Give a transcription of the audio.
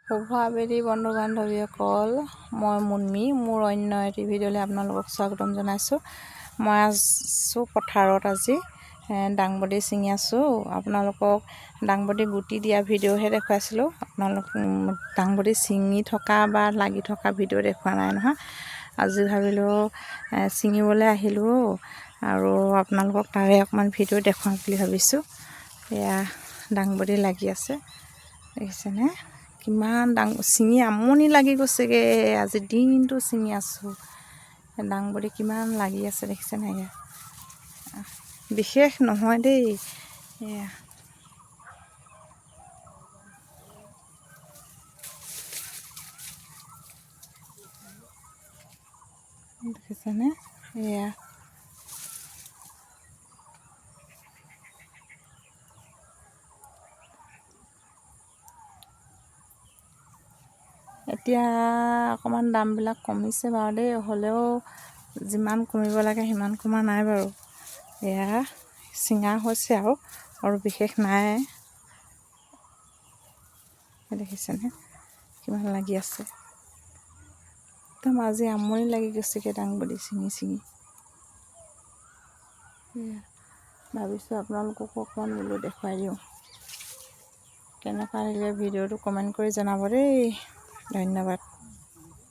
শুভ আবেলি বন্ধু বান্ধৱীসকল, মই মুন্মি। মোৰ অন্য এটি ভিডিঅ'লৈ আপোনালোকক স্বাগতম জনাইছোঁ। মই আছোঁ পথাৰত আজি দাংবডি ছিঙি আছোঁ। আপোনালোকক দাংবডি গুটি দিয়া ভিডিঅ'হে দেখুৱাইছিলোঁ। আপোনালোক দাংবডি ছিঙি থকা বা লাগি থকা ভিডিঅ' দেখুওৱা নাই নহয়। আজি ভাবিলোঁ ছিঙিবলৈ আহিলোঁ আৰু আপোনালোকক তাৰে অকণমান ভিডিঅ' দেখুৱাম বুলি ভাবিছোঁ। এয়া দাংবডি লাগি আছে, দেখিছেনে? কিমান ছিঙি আমনি লাগি গৈছেগৈ। আজি দিনটো ছিঙি আছোঁ। দাংবডি কিমান লাগি আছে দেখিছেনে? এয়া বিশেষ নহয় দেই, এয়া দেখিছেনে? এয়া এতিয়া অকণমান দামবিলাক কমিছে বাৰু দেই, হ'লেও যিমান কমিব লাগে সিমান কমা নাই বাৰু। এয়া ছিঙা হৈছে আৰু বিশেষ নাই। দেখিছেনে কিমান লাগি আছে? একদম আজি আমনি লাগি গৈছেগৈ দাংবডি ছিঙি ছিঙি। ভাবিছোঁ আপোনালোককো অকণমান বোলো দেখুৱাই দিওঁ। কেনেকুৱা লাগিলে ভিডিঅ'টো কমেণ্ট কৰি জনাব দেই। ধন্যবাদ।